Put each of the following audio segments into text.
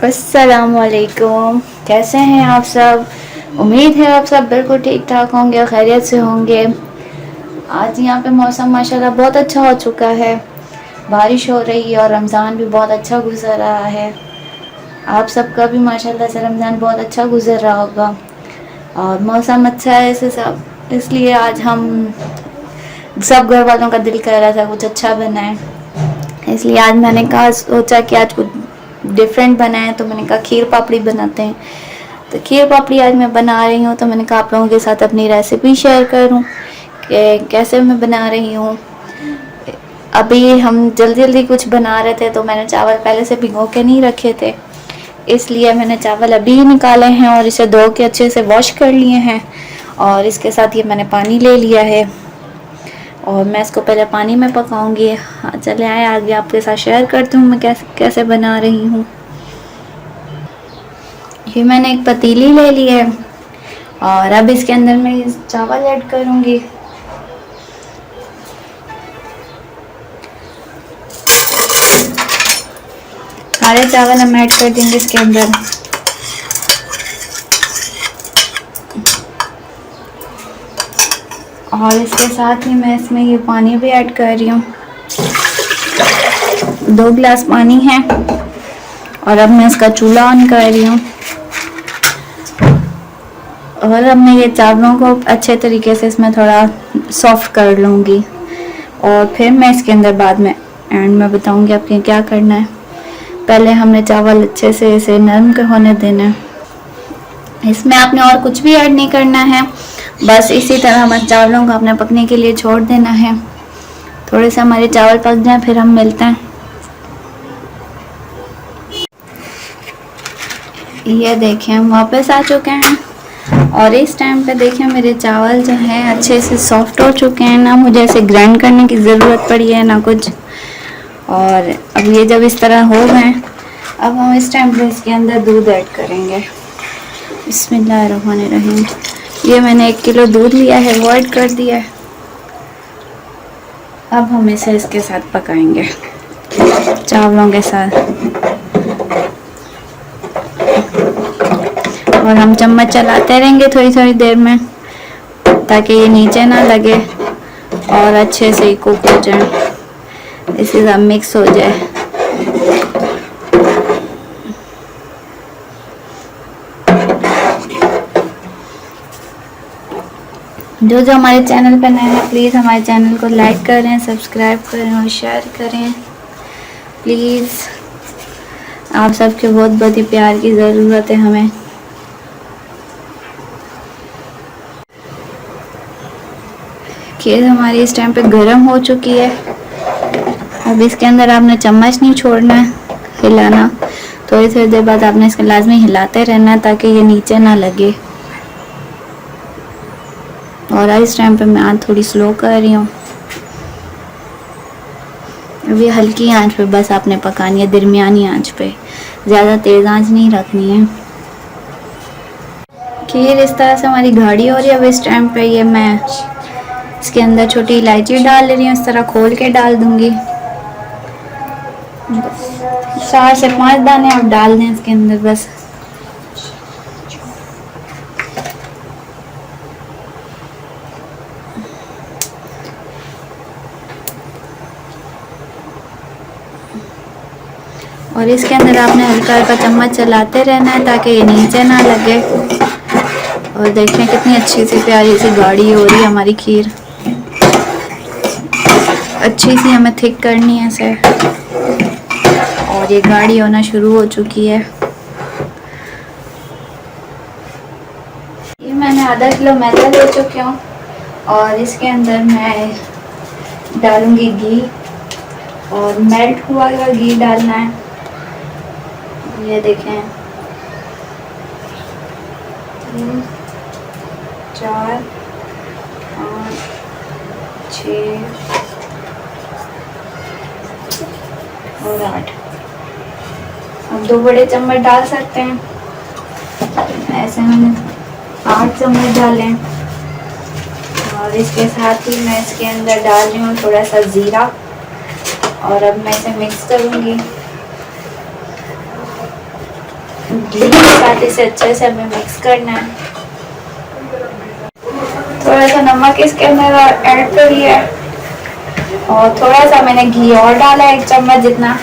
अस्सलामुअलैकुम। कैसे हैं आप सब? उम्मीद है आप सब बिल्कुल ठीक ठाक होंगे, खैरियत से होंगे। आज यहाँ पे मौसम माशाल्लाह बहुत अच्छा हो चुका है, बारिश हो रही है और रमज़ान भी बहुत अच्छा गुजर रहा है। आप सबका भी माशाल्लाह से रमज़ान बहुत अच्छा गुजर रहा होगा और मौसम अच्छा है इस हिसाब, इसलिए आज हम सब घर वालों का दिल कर रहा था कुछ अच्छा बनाए, इसलिए आज मैंने कहा सोचा कि आज कुछ डिफरेंट बनाए, तो मैंने कहा खीर पापड़ी बनाते हैं। तो खीर पापड़ी आज मैं बना रही हूँ, तो मैंने कहा आप लोगों के साथ अपनी रेसिपी शेयर करूँ कि कैसे मैं बना रही हूँ। अभी हम जल्दी जल्दी कुछ बना रहे थे, तो मैंने चावल पहले से भिगो के नहीं रखे थे, इसलिए मैंने चावल अभी ही निकाले हैं और इसे धो के अच्छे से वॉश कर लिए हैं। और इसके साथ ये मैंने पानी ले लिया है और मैं इसको पहले पानी में पकाऊंगी। हाँ, चले आए आगे आपके साथ शेयर करती हूँ मैं कैसे कैसे बना रही हूँ। ये मैंने एक पतीली ले ली है और अब इसके अंदर मैं चावल ऐड करूँगी। सारे चावल हम ऐड कर देंगे इसके अंदर। और इसके साथ ही मैं इसमें ये पानी भी ऐड कर रही हूँ, 2 गिलास पानी है। और अब मैं इसका चूल्हा ऑन कर रही हूँ और अब मैं ये चावलों को अच्छे तरीके से इसमें थोड़ा सॉफ्ट कर लूँगी और फिर मैं इसके अंदर बाद में एंड में बताऊँगी आपके क्या करना है। पहले हमने चावल अच्छे से इसे नरम होने देना है। इसमें आपने और कुछ भी ऐड नहीं करना है, बस इसी तरह हमारे चावलों को अपने पकने के लिए छोड़ देना है। थोड़े से हमारे चावल पक जाएं फिर हम मिलते हैं। ये देखें हम वापस आ चुके हैं और इस टाइम पे देखें मेरे चावल जो हैं अच्छे से सॉफ्ट हो चुके हैं, ना मुझे ऐसे ग्राइंड करने की ज़रूरत पड़ी है ना कुछ। और अब ये जब इस तरह हो गए, अब हम इस टाइम पे इसके अंदर दूध ऐड करेंगे। बिस्मिल्लाहिर्रहमानिर्रहीम। ये मैंने 1 किलो दूध लिया है, वो ऐड कर दिया है। अब हम इसे इसके साथ पकाएंगे चावलों के साथ, और हम चम्मच चलाते रहेंगे थोड़ी थोड़ी देर में ताकि ये नीचे ना लगे और अच्छे से कुक हो जाए, इसके साथ मिक्स हो जाए। जो जो हमारे चैनल पर नए हैं प्लीज़ हमारे चैनल को लाइक करें, सब्सक्राइब करें और शेयर करें प्लीज़। आप सबके बहुत बहुत ही प्यार की ज़रूरत है हमें। खीर हमारी इस टाइम पे गर्म हो चुकी है। अब इसके अंदर आपने चम्मच नहीं छोड़ना है, हिलाना। थोड़ी थोड़ी देर बाद आपने इसको लाजमी हिलाते रहना है ताकि ये नीचे ना लगे। और इस टाइम पे मैं आँच थोड़ी स्लो कर रही हूँ। अभी हल्की आंच पे बस आपने पकानी है, दरमियानी आंच पे, ज़्यादा तेज़ आंच नहीं रखनी है। खीर इस तरह से हमारी गाढ़ी हो रही है। अब इस टाइम पे ये मैं इसके अंदर छोटी इलायची डाल रही हूँ, इस तरह खोल के डाल दूँगी। 4 से 5 दाने आप डाल दें इसके अंदर बस। और इसके अंदर आपने हल्का हल्का चम्मच चलाते रहना है ताकि ये नीचे ना लगे। और देखें कितनी अच्छी सी प्यारी सी गाढ़ी हो रही है हमारी खीर। अच्छी सी हमें थिक करनी है इसे, और ये गाढ़ी होना शुरू हो चुकी है। ये मैंने आधा किलो मैदा ले चुकी हूँ और इसके अंदर मैं डालूंगी घी, और मेल्ट हुआ हुआ घी डालना है। ये देखें 3 4 5 6 और 8। अब 2 बड़े चम्मच डाल सकते हैं, ऐसे मैंने 8 चम्मच डालें। और इसके साथ ही मैं इसके अंदर डाल रही हूँ थोड़ा सा ज़ीरा, और अब मैं इसे मिक्स करूँगी। घी के साथ इसे अच्छे से हमें मिक्स करना है। थोड़ा सा नमक इसके अंदर ऐड कर लिया है और थोड़ा सा मैंने घी और डाला है, 1 चम्मच जितना,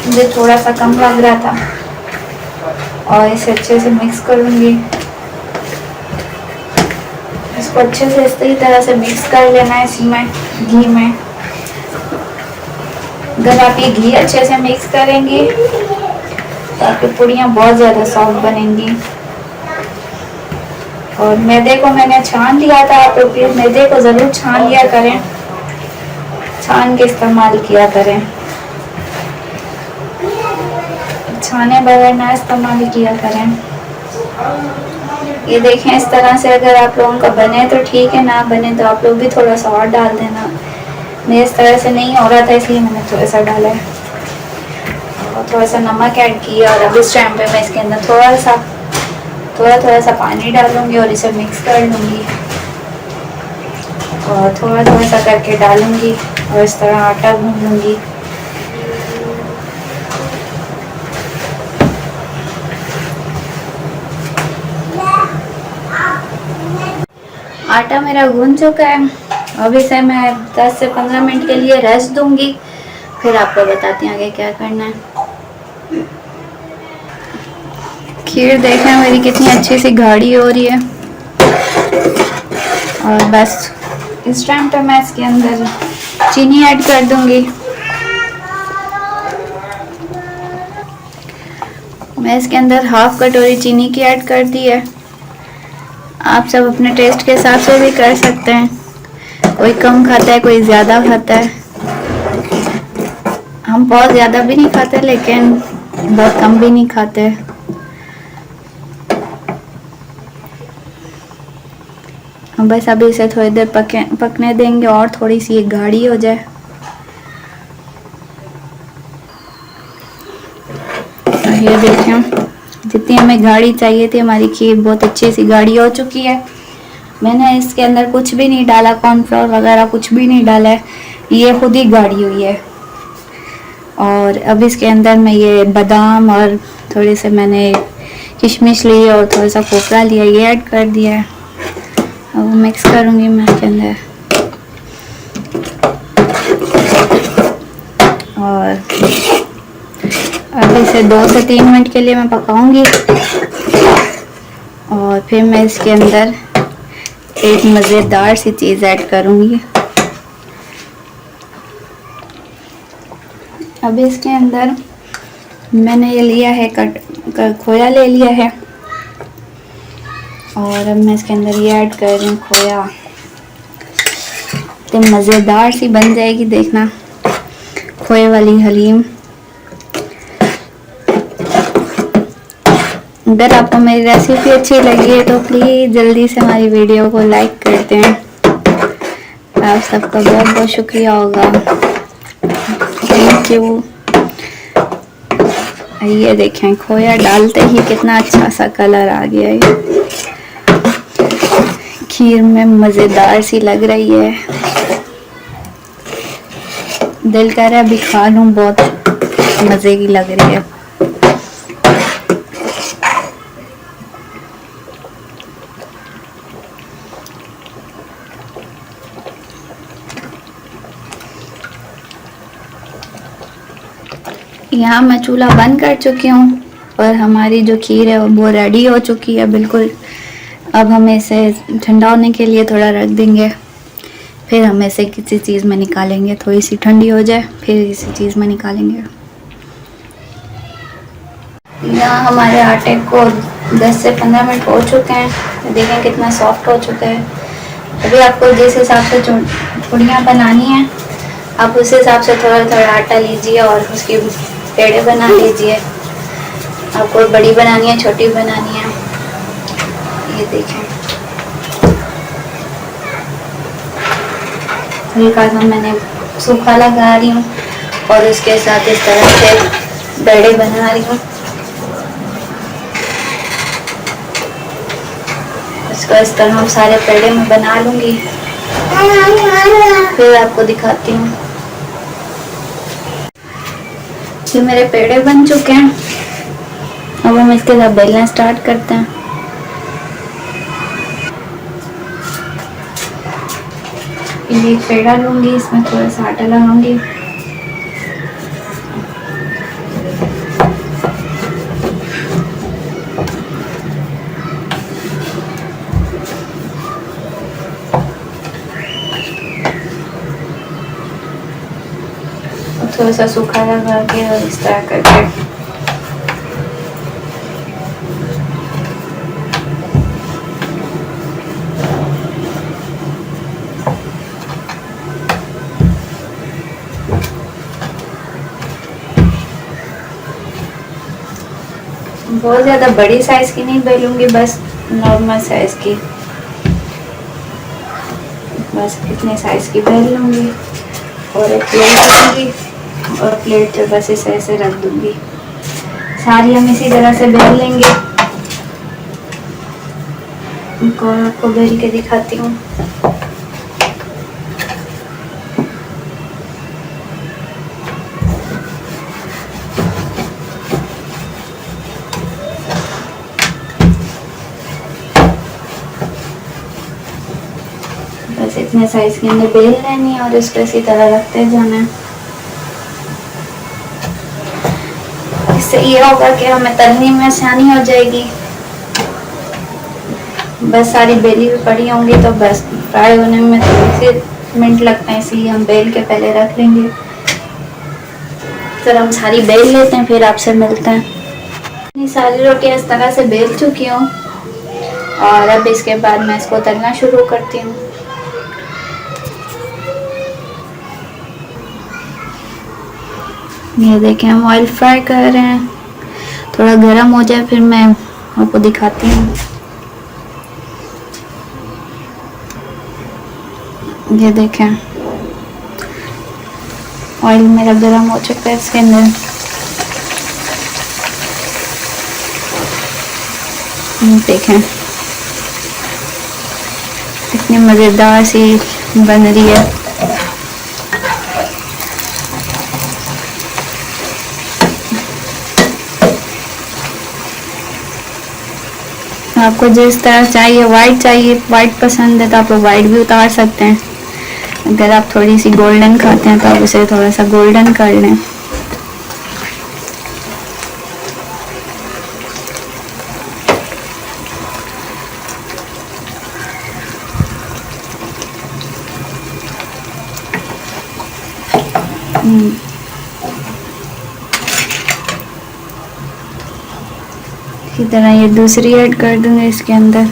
मुझे थोड़ा सा कम लग रहा था। और इसे अच्छे से मिक्स करूँगी। इसको अच्छे से इसी तरह से मिक्स कर लेना है इसी में, घी में। अगर आप ये घी अच्छे से मिक्स करेंगी तो आपकी पूड़ियाँ बहुत ज़्यादा सॉफ्ट बनेंगी। और मैदे को मैंने छान लिया था, आप लोग मैदे को ज़रूर छान लिया करें, छान के इस्तेमाल किया करें, छाने बगैर ना इस्तेमाल किया करें। ये देखें इस तरह से अगर आप लोगों का बने तो ठीक है, ना बने तो आप लोग भी थोड़ा सा और डाल देना। मेरे इस तरह से नहीं हो रहा था इसलिए मैंने थोड़ा सा डाला है और थोड़ा सा नमक ऐड किया। और अब इस टाइम पे मैं इसके अंदर थोड़ा सा पानी डालूंगी और इसे मिक्स कर लूँगी और थोड़ा सा करके डालूंगी और इस तरह आटा गूंथ लूँगी। आटा मेरा गूंथ चुका है। अब इसे मैं 10 से 15 मिनट के लिए रेस्ट दूंगी, फिर आपको बताती हूँ आगे क्या करना है। खीर देखें मेरी कितनी अच्छी सी गाढ़ी हो रही है। और बस इस टाइम पे मैं इसके अंदर चीनी ऐड कर दूंगी। मैं इसके अंदर हाफ कटोरी चीनी की ऐड कर दी है। आप सब अपने टेस्ट के हिसाब से भी कर सकते हैं, कोई कम खाता है कोई ज़्यादा खाता है। हम बहुत ज़्यादा भी नहीं खाते लेकिन बहुत कम भी नहीं खाते। हम बस अभी इसे थोड़ी देर पकने देंगे और थोड़ी सी ये गाढ़ी हो जाए। ये देखें जितनी हमें गाढ़ी चाहिए थी, हमारी खीर बहुत अच्छी सी गाढ़ी हो चुकी है। मैंने इसके अंदर कुछ भी नहीं डाला, कॉर्नफ्लोर वगैरह कुछ भी नहीं डाला है, ये खुद ही गाढ़ी हुई है। और अब इसके अंदर मैं ये बादाम और थोड़े से मैंने किशमिश ली और थोड़ा सा खोपरा लिया, ये ऐड कर दिया है। अब मिक्स करूँगी मैं इसके अंदर और अब इसे 2 से 3 मिनट के लिए मैं पकाऊंगी और फिर मैं इसके अंदर एक मज़ेदार सी चीज़ ऐड करूंगी। अब इसके अंदर मैंने ये लिया है खोया ले लिया है और अब मैं इसके अंदर ये ऐड कर रही हूँ खोया। तो मज़ेदार सी बन जाएगी, देखना, खोए वाली हलीम। अगर आपको मेरी रेसिपी अच्छी लगी है तो प्लीज़ जल्दी से हमारी वीडियो को लाइक कर दें। आप सबका बहुत बहुत शुक्रिया होगा, थैंक यू। ये देखें खोया डालते ही कितना अच्छा सा कलर आ गया है, खीर में मज़ेदार सी लग रही है। दिल कर रहा है अभी खा लूँ, बहुत मज़े की लग रही है। यहाँ मैं चूल्हा बंद कर चुकी हूँ और हमारी जो खीर है वो रेडी हो चुकी है बिल्कुल। अब हम इसे ठंडा होने के लिए थोड़ा रख देंगे, फिर हम इसे किसी चीज़ में निकालेंगे, थोड़ी सी ठंडी हो जाए फिर किसी चीज़ में निकालेंगे। यहाँ हमारे आटे को 10 से 15 मिनट हो चुके हैं, देखें कितना सॉफ्ट हो चुका है। अभी आपको जिस हिसाब से पूड़ियाँ बनानी है आप उस हिसाब से थोड़ा थोड़ा आटा लीजिए और उसकी पेड़े बना लीजिए। आपको बड़ी बनानी है छोटी बनानी है, ये देखें। हल्का सा मैंने सूखा लगा रही हूँ और उसके साथ इस तरह से पेड़े बना रही हूँ। इसको इस तरह हम सारे पेड़े में बना लूँगी, फिर आपको दिखाती हूँ। ये मेरे पेड़े बन चुके हैं हम इसके साथ बेलना स्टार्ट करते हैं। ये एक पेड़ा लूँगी, इसमें थोड़ा सा आटा लगाऊंगी। थोड़ा सा सूखा लगा के और इस तरह करके बहुत ज़्यादा बड़ी साइज की नहीं बेलूंगी, बस नॉर्मल साइज की, बस इतने साइज की बेल लूँगी और एक प्लेट लूँगी और प्लेट पे बस इसे ऐसे रख दूँगी। सारी हम इसी तरह से बेल लेंगे। इनको आपको बेल के दिखाती हूँ। बस इतने साइज के अंदर बेल लेनी है और इसको इसी तरह रखते जाना है। इससे ये होगा कि हमें तलने में आसानी हो जाएगी। बस सारी बेली भी पड़ी होंगी तो बस फ्राई होने में थोड़ी सी मिनट लगते हैं, इसलिए हम बेल के पहले रख लेंगे। फिर हम सारी बेल लेते हैं, फिर आपसे मिलते हैं। ये सारी रोटियां इस तरह से बेल चुकी हूँ और अब इसके बाद मैं इसको तलना शुरू करती हूँ। ये देखें, हम ऑयल फ्राई कर रहे हैं। थोड़ा गर्म हो जाए फिर मैं आपको दिखाती हूँ। ये देखें, ऑयल मेरा गर्म हो चुका है। इसके अंदर देखें इतनी मज़ेदार सी बन रही है। आपको जिस तरह चाहिए, वाइट पसंद है तो आप वाइट भी उतार सकते हैं। अगर आप थोड़ी सी गोल्डन खाते हैं तो आप उसे थोड़ा सा गोल्डन कर लें। इसी तरह ये दूसरी ऐड कर दूंगी इसके अंदर।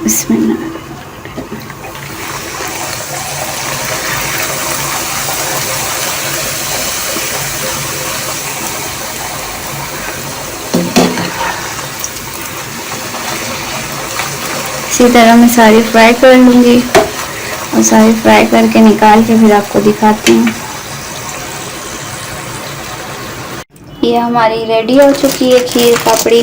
इसमें इसी तरह मैं सारी फ्राई कर लूँगी और सारी फ्राई करके निकाल के फिर आपको दिखाती हूँ। ये हमारी रेडी हो चुकी है खीर पापड़ी,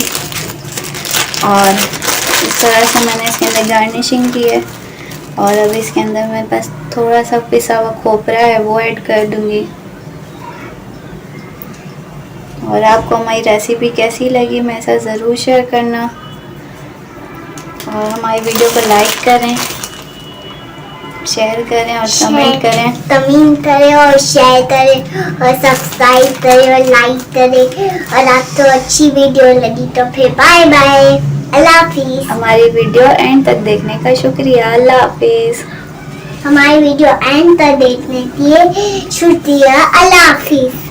और इस तरह से मैंने इसके अंदर गार्निशिंग की है। और अब इसके अंदर मैं बस थोड़ा सा पिसा हुआ खोपरा है वो ऐड कर दूँगी। और आपको हमारी रेसिपी कैसी लगी मेरे साथ ज़रूर शेयर करना, और हमारी वीडियो को लाइक करें, शेयर करें और कमेंट करें और शेयर करें और सब्सक्राइब करें और लाइक करें। और आपको अच्छी वीडियो लगी तो फिर बाय बाय, अल्लाह हाफिज़। हमारी वीडियो एंड तक देखने का शुक्रिया। अल्लाह हाफिज़। हमारी वीडियो एंड तक देखने के लिए शुक्रिया। अल्लाह हाफिज।